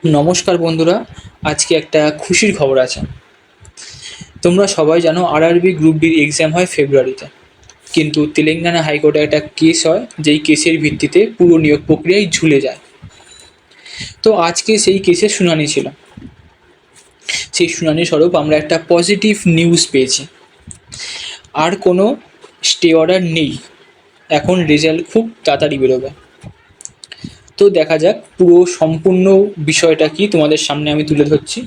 নমস্কার বন্ধুরা, আজকে একটা খুশির খবর আছে। তোমরা সবাই জানো আরআরবি গ্রুপ ডির এক্সাম হয় ফেব্রুয়ারিতে, কিন্তু তেলেঙ্গানা হাইকোর্টে একটা কেস হয়, যেই কেসের ভিত্তিতে পুরো নিয়োগ প্রক্রিয়ায় ঝুলে যায়। তো আজকে সেই কেসের শুনানি ছিল। সেই শুনানি স্বরূপ আমরা একটা পজিটিভ নিউজ পেয়েছি। আর কোনো স্টে অর্ডার নেই, এখন রেজাল্ট খুব তাড়াতাড়ি বেরোবে। তো দেখা যাক পুরো সম্পূর্ণ বিষয়টা কি, তোমাদের সামনে আমি তুলে ধরছি।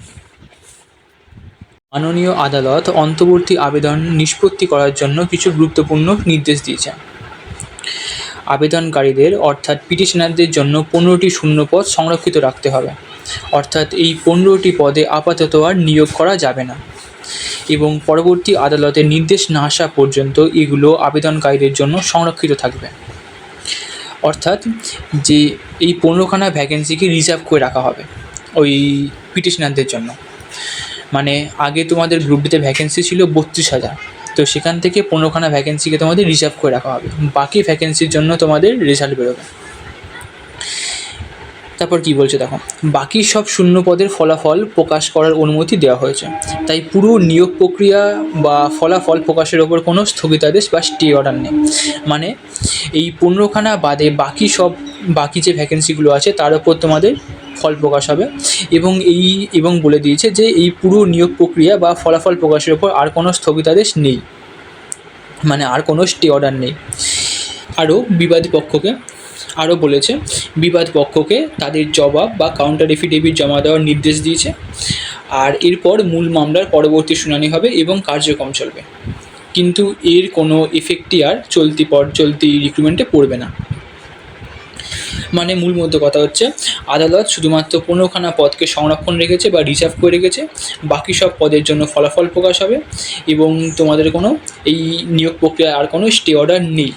মাননীয় আদালত অন্তর্বর্তী আবেদন নিষ্পত্তি করার জন্য কিছু গুরুত্বপূর্ণ নির্দেশ দিয়েছেন। আবেদনকারীদের অর্থাৎ পিটিশনারদের জন্য 15টি শূন্য পদ সংরক্ষিত রাখতে হবে, অর্থাৎ এই 15টি পদে আপাতত আর নিয়োগ করা যাবে না, এবং পরবর্তী আদালতের নির্দেশ না আসা পর্যন্ত এগুলো আবেদনকারীদের জন্য সংরক্ষিত থাকবে। অর্থাৎ যে এই 15খানা ভ্যাকেন্সিকে রিজার্ভ করে রাখা হবে ওই পিটিশনারদের জন্য। মানে আগে তোমাদের গ্রুপ ডিতে ভ্যাকেন্সি ছিল 32,000, তো সেখান থেকে 15খানা ভ্যাকেন্সিকে তোমাদের রিজার্ভ করে রাখা হবে, বাকি ভ্যাকেন্সির জন্য তোমাদের রেজাল্ট বেরোবে। তারপর কি বলছে দেখো, বাকি সব শূন্য পদের ফলাফল প্রকাশ করার অনুমতি দেওয়া হয়েছে। তাই পুরো নিয়োগ প্রক্রিয়া বা ফলাফল প্রকাশের ওপর কোনো স্থগিতাদেশ বা স্টে অর্ডার নেই। মানে এই 15খানা বাদে বাকি যে ভ্যাকেন্সিগুলো আছে তার ওপর তোমাদের ফল প্রকাশ হবে, এবং বলে দিয়েছে যে এই পুরো নিয়োগ প্রক্রিয়া বা ফলাফল প্রকাশের ওপর আর কোনো স্থগিতাদেশ নেই, মানে আর কোনো স্টে অর্ডার নেই। বলেছে বিবাদ পক্ষকে তাদের জবাব বা কাউন্টার এফিডেভিট জমা দেওয়ার নির্দেশ দিয়েছে। আর এরপর মূল মামলার পরবর্তী শুনানি হবে এবং কার্যক্রম চলবে, কিন্তু এর কোনো এফেক্টই আর চলতি রিক্রুটমেন্টে পড়বে না। মানে মূল মধ্যে কথা হচ্ছে, আদালত শুধুমাত্র 15খানা পদকে সংরক্ষণ রেখেছে বা রিজার্ভ করে রেখেছে, বাকি সব পদের জন্য ফলাফল প্রকাশ হবে, এবং তোমাদের কোনো এই নিয়োগ প্রক্রিয়ায় আর কোনো স্টে অর্ডার নেই।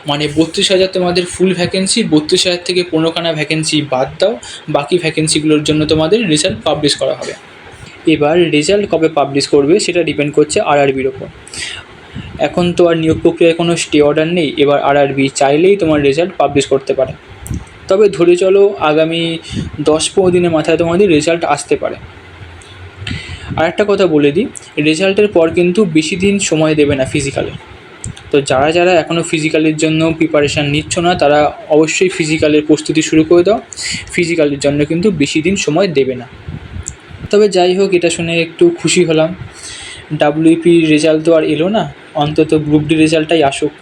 মানে 32,000 তোমাদের ফুল ভ্যাকেন্সি, 32,000 থেকে 15খানা ভ্যাকেন্সি বাদ দাও, বাকি ভ্যাকেন্সিগুলোর জন্য তোমাদের রেজাল্ট পাবলিশ করা হবে। এবার রেজাল্ট কবে পাবলিশ করবে সেটা ডিপেন্ড করছে আরআরবির ওপর। এখন তো আর নিয়োগ প্রক্রিয়ায় কোনো স্টে অর্ডার নেই, এবার আরআরবি চাইলেই তোমার রেজাল্ট পাবলিশ করতে পারে। তবে ধরে চলো আগামী 10-15 দিনের মাথায় তোমাদের রেজাল্ট আসতে পারে। আর একটা কথা বলে দিই, রেজাল্টের পর কিন্তু বেশি দিন সময় দেবে না ফিজিক্যালে। তো যারা এখনও ফিজিক্যালের জন্য প্রিপারেশান নিচ্ছ না, তারা অবশ্যই ফিজিক্যালের প্রস্তুতি শুরু করে দাও। ফিজিক্যালের জন্য কিন্তু বেশি দিন সময় দেবে না। তবে যাই হোক, এটা শুনে একটু খুশি হলাম। ডাব্লিউপির রেজাল্ট তো আর এলো না, অন্তত গ্রুপ ডি রেজাল্টটাই আসুক।